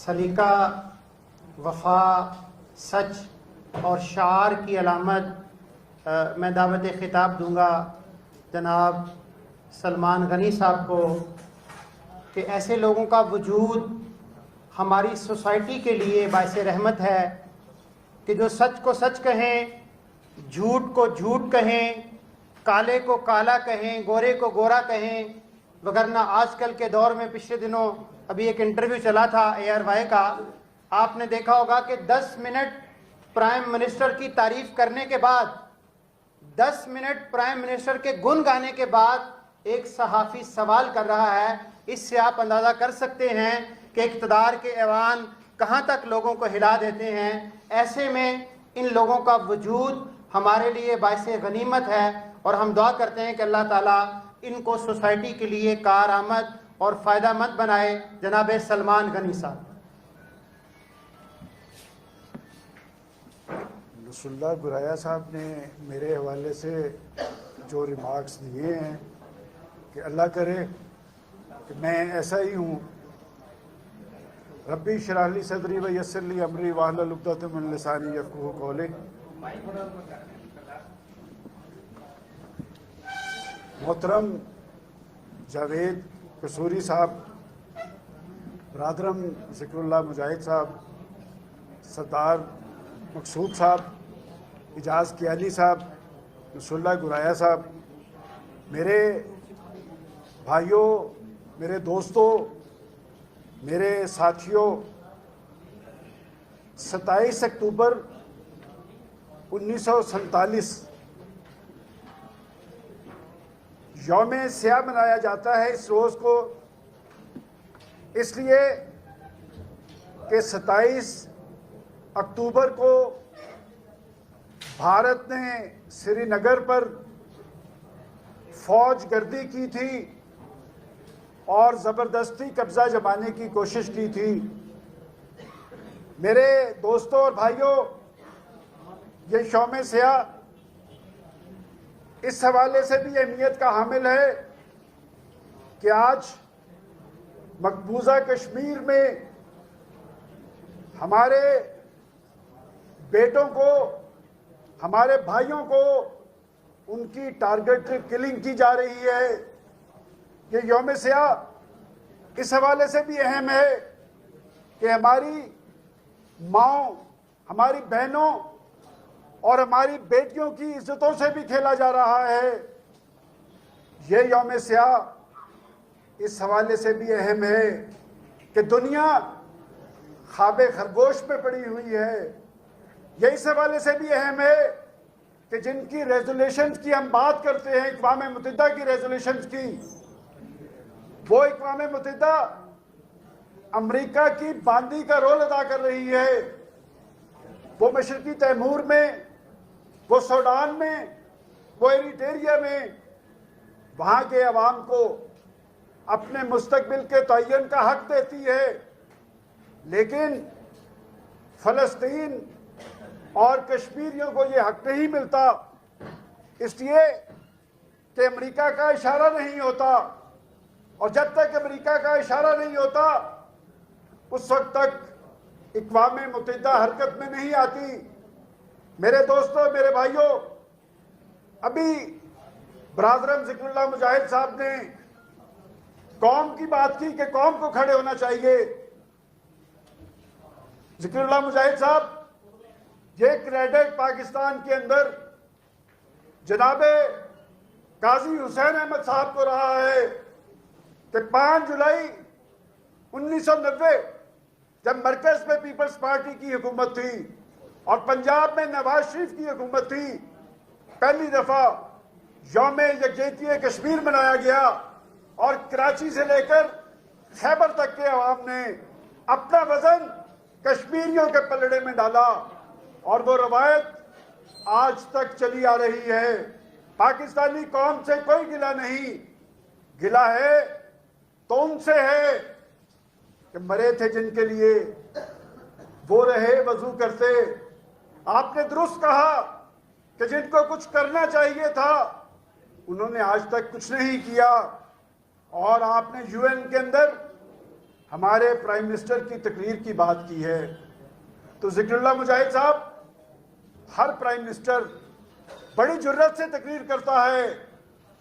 سلیقہ، وفا، سچ اور شعار کی علامت میں دعوت خطاب دوں گا جناب سلمان غنی صاحب کو کہ ایسے لوگوں کا وجود ہماری سوسائٹی کے لیے باعث رحمت ہے کہ جو سچ کو سچ کہیں، جھوٹ کو جھوٹ کہیں، کالے کو کالا کہیں، گورے کو گورا کہیں، وگرنہ آج کل کے دور میں پچھلے دنوں ابھی ایک انٹرویو چلا تھا ARY کا، آپ نے دیکھا ہوگا کہ 10 منٹ پرائم منسٹر کی تعریف کرنے کے بعد، 10 منٹ پرائم منسٹر کے گن گانے کے بعد ایک صحافی سوال کر رہا ہے۔ اس سے آپ اندازہ کر سکتے ہیں کہ اقتدار کے ایوان کہاں تک لوگوں کو ہلا دیتے ہیں۔ ایسے میں ان لوگوں کا وجود ہمارے لیے باعث غنیمت ہے اور ہم دعا کرتے ہیں کہ اللہ تعالیٰ ان کو سوسائٹی کے لیے کارآمد اور فائدہ مند بنائے۔ جناب سلمان غنی صاحب۔ رسول اللہ گرایا صاحب نے میرے حوالے سے جو ریمارکس دیے ہیں کہ اللہ کرے کہ میں ایسا ہی ہوں۔ ربی اشرح لی صدری ویسر لی امری واحلل عقدۃ من لسانی یفقہوا قولی۔ محترم جاوید قصوری صاحب، برادرم ذکر اللہ مجاہد صاحب، سردار مقصود صاحب، اجاز کیانی صاحب، رسول اللہ گرایا صاحب، میرے بھائیوں، میرے دوستوں، میرے ساتھیوں، 27 اکتوبر 1947 یوم سیاہ منایا جاتا ہے اس روز کو، اس لیے کہ 27 اکتوبر کو بھارت نے سری نگر پر فوج گردی کی تھی اور زبردستی قبضہ جمانے کی کوشش کی تھی۔ میرے دوستوں اور بھائیوں، یہ یوم سیاہ اس حوالے سے بھی اہمیت کا حامل ہے کہ آج مقبوضہ کشمیر میں ہمارے بیٹوں کو، ہمارے بھائیوں کو ان کی ٹارگٹ کلنگ کی جا رہی ہے۔ یہ یوم سیاہ اس حوالے سے بھی اہم ہے کہ ہماری ماؤں، ہماری بہنوں اور ہماری بیٹیوں کی عزتوں سے بھی کھیلا جا رہا ہے۔ یہ یوم سیاہ اس حوالے سے بھی اہم ہے کہ دنیا خواب خرگوش میں پڑی ہوئی ہے۔ یہ اس حوالے سے بھی اہم ہے کہ جن کی ریزولیشنز کی ہم بات کرتے ہیں، اقوام متحدہ کی ریزولیشنز کی، وہ اقوام متحدہ امریکہ کی باندی کا رول ادا کر رہی ہے۔ وہ مشرقی تیمور میں، وہ سوڈان میں، وہ ایریٹریا میں وہاں کے عوام کو اپنے مستقبل کے تعین کا حق دیتی ہے، لیکن فلسطین اور کشمیریوں کو یہ حق نہیں ملتا، اس لیے کہ امریکہ کا اشارہ نہیں ہوتا، اور جب تک امریکہ کا اشارہ نہیں ہوتا اس وقت تک اقوام متحدہ حرکت میں نہیں آتی۔ میرے دوستوں، میرے بھائیوں، ابھی برادرم ذکر اللہ مجاہد صاحب نے قوم کی بات کی کہ قوم کو کھڑے ہونا چاہیے۔ ذکر اللہ مجاہد صاحب، یہ کریڈٹ پاکستان کے اندر جناب قاضی حسین احمد صاحب کو رہا ہے کہ 5 جولائی 1990 جب مرکز میں پیپلز پارٹی کی حکومت تھی اور پنجاب میں نواز شریف کی حکومت تھی، پہلی دفعہ یوم یکجہتی کشمیر منایا گیا اور کراچی سے لے کر خیبر تک کے عوام نے اپنا وزن کشمیریوں کے پلڑے میں ڈالا، اور وہ روایت آج تک چلی آ رہی ہے۔ پاکستانی قوم سے کوئی گلہ نہیں، گلہ ہے تو ان سے ہے کہ مرے تھے جن کے لیے وہ رہے وضو کرتے۔ آپ نے درست کہا کہ جن کو کچھ کرنا چاہیے تھا انہوں نے آج تک کچھ نہیں کیا، اور آپ نے UN کے اندر ہمارے پرائم منسٹر کی تقریر کی بات کی ہے تو ذکر اللہ مجاہد صاحب ہر پرائم منسٹر بڑی جرت سے تقریر کرتا ہے.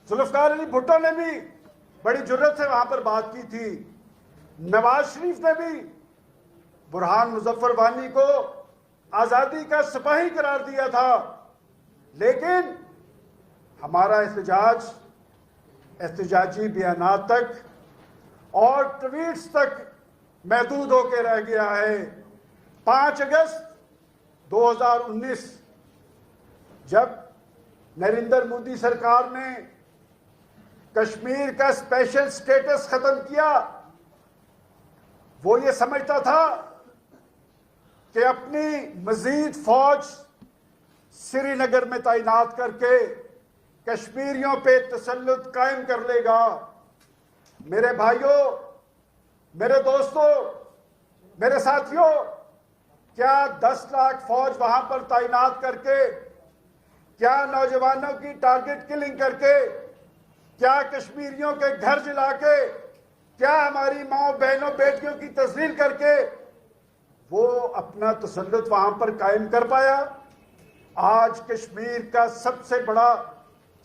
ذوالفقار علی بھٹو نے بھی بڑی جرت سے وہاں پر بات کی تھی. نواز شریف نے بھی برہان مظفر وانی کو آزادی کا سپاہی قرار دیا تھا. لیکن ہمارا احتجاجی بیانات تک اور ٹویٹس تک محدود ہو کے رہ گیا ہے. 5 اگست 2019 جب نریندر مودی سرکار نے کشمیر کا اسپیشل سٹیٹس ختم کیا وہ یہ سمجھتا تھا کہ اپنی مزید فوج سری نگر میں تعینات کر کے کشمیریوں پہ تسلط قائم کر لے گا. میرے بھائیوں، میرے دوستوں، میرے ساتھیوں، کیا 10 لاکھ فوج وہاں پر تعینات کر کے، کیا نوجوانوں کی ٹارگٹ کلنگ کر کے، کیا کشمیریوں کے گھر جلا کے، کیا ہماری ماؤں بہنوں بیٹیوں کی تذلیل کر کے وہ اپنا تسلط وہاں پر قائم کر پایا؟ آج کشمیر کا سب سے بڑا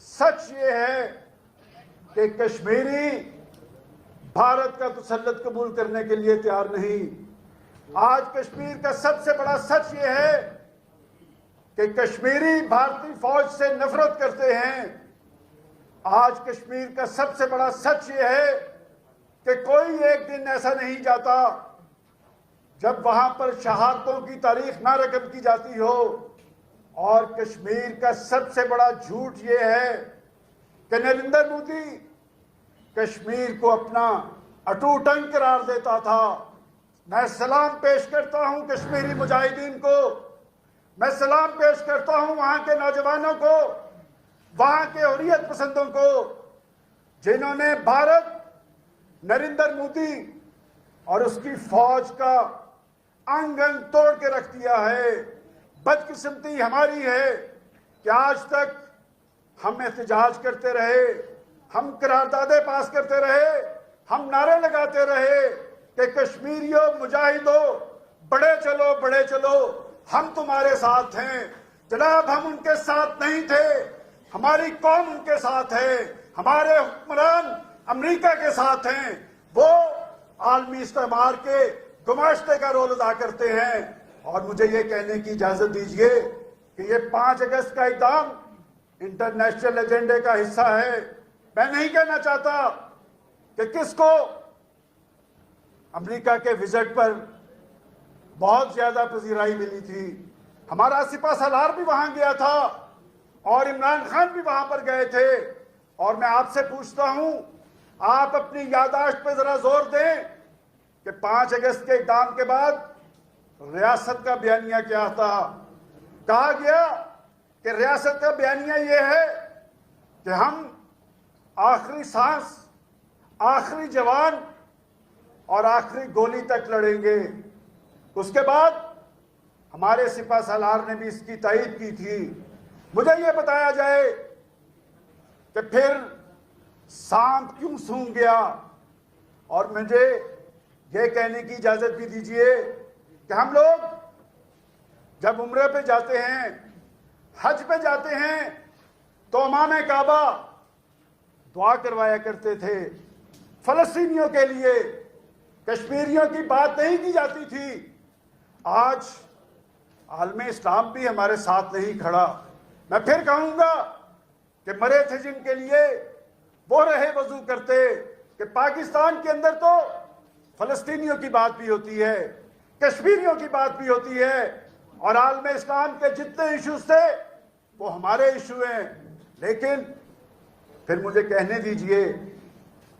سچ یہ ہے کہ کشمیری بھارت کا تسلط قبول کرنے کے لیے تیار نہیں. آج کشمیر کا سب سے بڑا سچ یہ ہے کہ کشمیری بھارتی فوج سے نفرت کرتے ہیں. آج کشمیر کا سب سے بڑا سچ یہ ہے کہ کوئی ایک دن ایسا نہیں جاتا جب وہاں پر شہادتوں کی تاریخ نہ رقم کی جاتی ہو. اور کشمیر کا سب سے بڑا جھوٹ یہ ہے کہ نریندر مودی کشمیر کو اپنا اٹوٹ انگ قرار دیتا تھا. میں سلام پیش کرتا ہوں کشمیری مجاہدین کو، میں سلام پیش کرتا ہوں وہاں کے نوجوانوں کو، وہاں کے حریت پسندوں کو، جنہوں نے بھارت، نریندر مودی اور اس کی فوج کا انگ انگ توڑ کے رکھ دیا ہے. بدقسمتی ہماری ہے کہ آج تک ہم احتجاج کرتے رہے، ہم قراردادیں پاس کرتے رہے، ہم نعرے لگاتے رہے کہ کشمیریوں، مجاہدوں، بڑے چلو بڑے چلو، ہم تمہارے ساتھ ہیں. جناب، ہم ان کے ساتھ نہیں تھے. ہماری قوم ان کے ساتھ ہے، ہمارے حکمران امریکہ کے ساتھ ہیں. وہ عالمی استعمار کے گماشتے کا رول ادا کرتے ہیں. اور مجھے یہ کہنے کی اجازت دیجئے کہ یہ 5 اگست کا اقدام انٹرنیشنل ایجنڈے کا حصہ ہے. میں نہیں کہنا چاہتا کہ کس کو امریکہ کے وزٹ پر بہت زیادہ پذیرائی ملی تھی. ہمارا سپہ سالار بھی وہاں گیا تھا اور عمران خان بھی وہاں پر گئے تھے. اور میں آپ سے پوچھتا ہوں، آپ اپنی یادداشت پہ ذرا زور دیں کہ 5 اگست کے اقدام کے بعد ریاست کا بیانیہ کیا تھا. کہا گیا کہ ریاست کا بیانیہ یہ ہے کہ ہم آخری سانس، آخری جوان اور آخری گولی تک لڑیں گے. اس کے بعد ہمارے سپہ سالار نے بھی اس کی تائید کی تھی. مجھے یہ بتایا جائے کہ پھر سانپ کیوں سونگ گیا. اور مجھے یہ کہنے کی اجازت بھی دیجئے کہ ہم لوگ جب عمرے پہ جاتے ہیں، حج پہ جاتے ہیں، تو امام کعبہ دعا کروایا کرتے تھے. فلسطینیوں کے لیے کشمیریوں کی بات نہیں کی جاتی تھی. آج عالم اسلام بھی ہمارے ساتھ نہیں کھڑا. میں پھر کہوں گا کہ مرے تھے جن کے لیے وہ رہے وضو کرتے، کہ پاکستان کے اندر تو فلسطینیوں کی بات بھی ہوتی ہے، کشمیریوں کی بات بھی ہوتی ہے، اور عالم اسلام کے جتنے ایشوز تھے وہ ہمارے ایشو ہیں. لیکن پھر مجھے کہنے دیجئے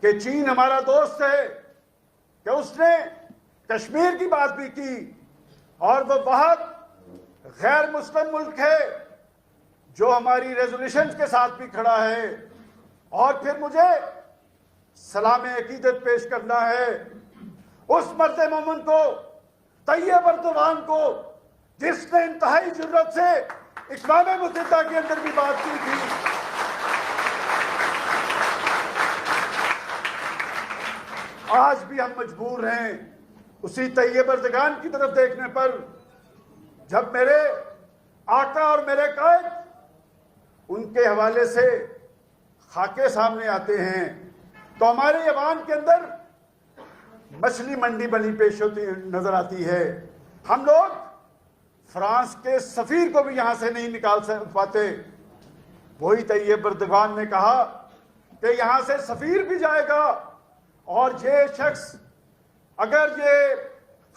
کہ چین ہمارا دوست ہے کہ اس نے کشمیر کی بات بھی کی، اور وہ بہت غیر مسلم ملک ہے جو ہماری ریزولوشنز کے ساتھ بھی کھڑا ہے. اور پھر مجھے سلام عقیدت پیش کرنا ہے اس مرد مومن کو، طیب اردوان کو، جس نے انتہائی جرات سے اقوام متحدہ کے اندر بھی بات کی تھی. آج بھی ہم مجبور ہیں اسی طیب اردگان کی طرف دیکھنے پر جب میرے آقا اور میرے قائد ان کے حوالے سے خاکے سامنے آتے ہیں تو ہمارے ایوان کے اندر مچھلی منڈی بنی پیش ہوتی نظر آتی ہے. ہم لوگ فرانس کے سفیر کو بھی یہاں سے نہیں نکال پاتے. وہی طیب اردگان نے کہا کہ یہاں سے سفیر بھی جائے گا اور یہ شخص اگر یہ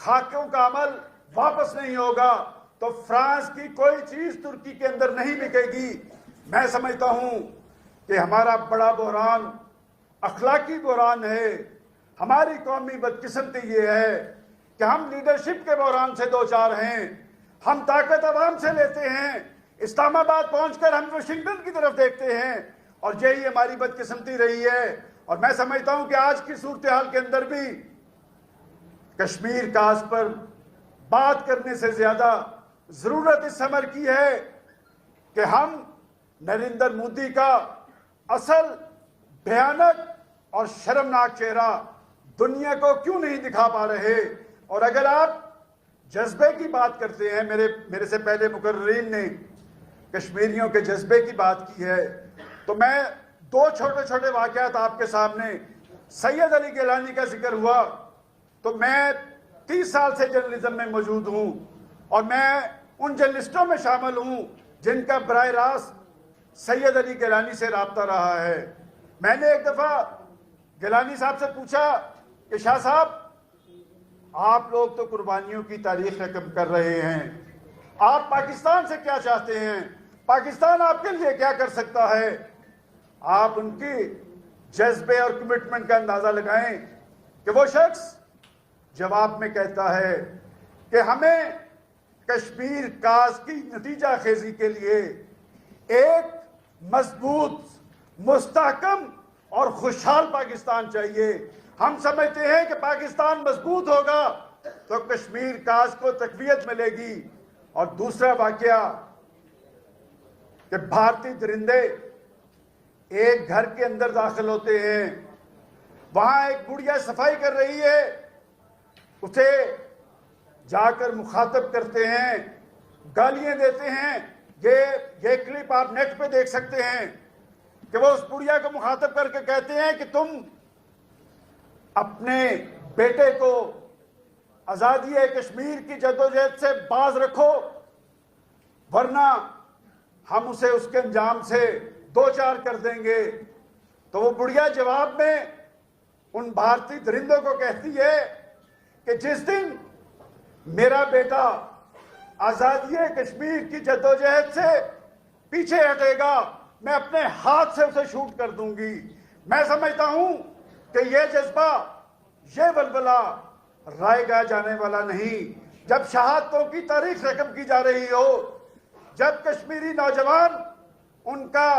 خاکوں کا عمل واپس نہیں ہوگا تو فرانس کی کوئی چیز ترکی کے اندر نہیں بکے گی. میں سمجھتا ہوں کہ ہمارا بڑا بحران اخلاقی بحران ہے. ہماری قومی بدقسمتی یہ ہے کہ ہم لیڈرشپ کے بحران سے دوچار ہیں. ہم طاقت عوام سے لیتے ہیں, اسلام آباد پہنچ کر ہم واشنگٹن کی طرف دیکھتے ہیں, اور یہی ہماری بدقسمتی رہی ہے. اور میں سمجھتا ہوں کہ آج کی صورتحال کے اندر بھی کشمیر کاز پر بات کرنے سے زیادہ ضرورت اس امر کی ہے کہ ہم نریندر مودی کا اصل بھیانک اور شرمناک چہرہ دنیا کو کیوں نہیں دکھا پا رہے. اور اگر آپ جذبے کی بات کرتے ہیں, میرے سے پہلے مقررین نے کشمیریوں کے جذبے کی بات کی ہے, تو میں دو چھوٹے چھوٹے واقعات آپ کے سامنے. سید علی گیلانی کا ذکر ہوا تو میں 30 سال سے جرنلزم میں موجود ہوں اور میں ان جرنلسٹوں میں شامل ہوں جن کا براہ راست سید علی گیلانی سے رابطہ رہا ہے. میں نے ایک دفعہ گیلانی صاحب سے پوچھا کہ شاہ صاحب آپ لوگ تو قربانیوں کی تاریخ رقم کر رہے ہیں, آپ پاکستان سے کیا چاہتے ہیں, پاکستان آپ کے لیے کیا کر سکتا ہے. آپ ان کی جذبے اور کمٹمنٹ کا اندازہ لگائیں کہ وہ شخص جواب میں کہتا ہے کہ ہمیں کشمیر کاز کی نتیجہ خیزی کے لیے ایک مضبوط, مستحکم اور خوشحال پاکستان چاہیے. ہم سمجھتے ہیں کہ پاکستان مضبوط ہوگا تو کشمیر کاز کو تقویت ملے گی. اور دوسرا واقعہ کہ بھارتی درندے ایک گھر کے اندر داخل ہوتے ہیں, وہاں ایک بڑھیا صفائی کر رہی ہے, اسے جا کر مخاطب کرتے ہیں, گالیاں دیتے ہیں. یہ کلپ آپ نیٹ پہ دیکھ سکتے ہیں کہ وہ اس بڑھیا کو مخاطب کر کے کہتے ہیں کہ تم اپنے بیٹے کو آزادی کشمیر کی جدوجہد سے باز رکھو ورنہ ہم اسے اس کے انجام سے دو چار کر دیں گے. تو وہ بڑھیا جواب میں ان بھارتی درندوں کو کہتی ہے کہ جس دن میرا بیٹا آزادی کشمیر کی جدوجہد سے پیچھے ہٹے گا میں اپنے ہاتھ سے اسے شوٹ کر دوں گی. میں سمجھتا ہوں کہ یہ جذبہ, یہ ولولہ رائے گاہ جانے والا نہیں. جب شہادتوں کی تاریخ رقم کی جا رہی ہو, جب کشمیری نوجوان ان کا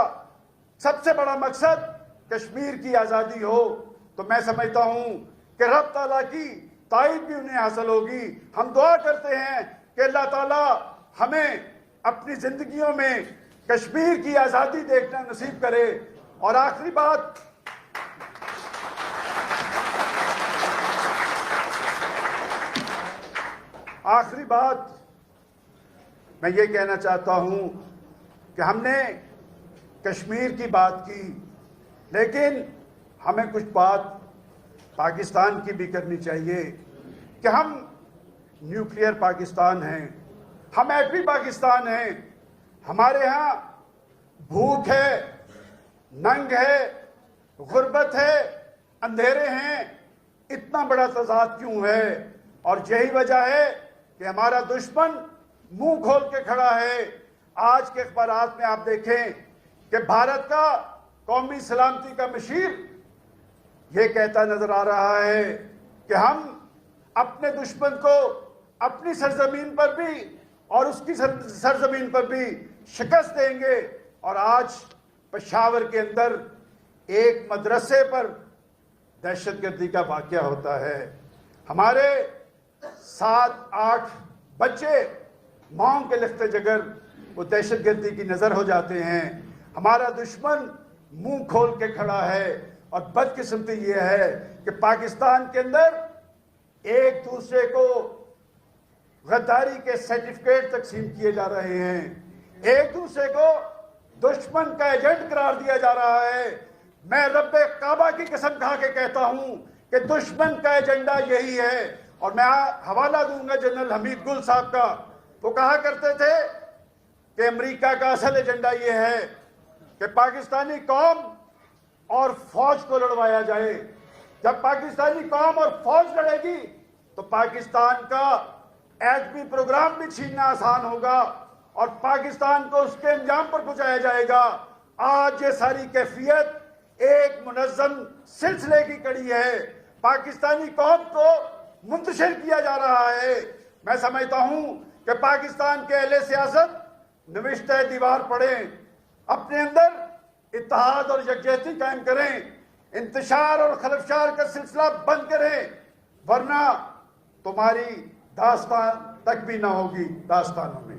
سب سے بڑا مقصد کشمیر کی آزادی ہو, تو میں سمجھتا ہوں کہ رب تعالیٰ کی تائید بھی انہیں حاصل ہوگی. ہم دعا کرتے ہیں کہ اللہ تعالیٰ ہمیں اپنی زندگیوں میں کشمیر کی آزادی دیکھنا نصیب کرے. اور آخری بات میں یہ کہنا چاہتا ہوں کہ ہم نے کشمیر کی بات کی, لیکن ہمیں کچھ بات پاکستان کی بھی کرنی چاہیے کہ ہم نیوکلیئر پاکستان ہیں, ہم ایٹمی پاکستان ہیں. ہمارے ہاں بھوک ہے, ننگ ہے, غربت ہے, اندھیرے ہیں. اتنا بڑا تضاد کیوں ہے؟ اور یہی وجہ ہے کہ ہمارا دشمن منہ کھول کے کھڑا ہے. آج کے اخبارات میں آپ دیکھیں کہ بھارت کا قومی سلامتی کا مشیر یہ کہتا نظر آ رہا ہے کہ ہم اپنے دشمن کو اپنی سرزمین پر بھی اور اس کی سرزمین پر بھی شکست دیں گے. اور آج پشاور کے اندر ایک مدرسے پر دہشت گردی کا واقعہ ہوتا ہے. ہمارے 7-8 بچے ماؤں کے لخت جگر وہ دہشت گردی کی نظر ہو جاتے ہیں. ہمارا دشمن منہ کھول کے کھڑا ہے اور بدقسمتی یہ ہے کہ پاکستان کے اندر ایک دوسرے کو غداری کے سرٹیفکیٹ تقسیم کیے جا رہے ہیں، ایک دوسرے کو دشمن کا ایجنٹ قرار دیا جا رہا ہے۔ میں رب کعبہ کی قسم کھا کے کہتا ہوں کہ دشمن کا ایجنڈا یہی ہے۔ اور میں حوالہ دوں گا جنرل حمید گل صاحب کا، وہ کہا کرتے تھے کہ امریکہ کا اصل ایجنڈا یہ ہے کہ پاکستانی قوم اور فوج کو لڑوایا جائے۔ جب پاکستانی قوم اور فوج لڑے گی تو پاکستان کا ایٹمی پروگرام بھی چھیننا آسان ہوگا اور پاکستان کو اس کے انجام پر پہنچایا جائے گا۔ آج یہ ساری کیفیت ایک منظم سلسلے کی کڑی ہے، پاکستانی قوم کو منتشر کیا جا رہا ہے۔ میں سمجھتا ہوں کہ پاکستان کے اہل سیاست نوشتہ دیوار پڑھیں، اپنے اندر اتحاد اور یکجہتی قائم کریں، انتشار اور خلفشار کا سلسلہ بند کریں، ورنہ تمہاری داستان تک بھی نہ ہوگی داستانوں میں۔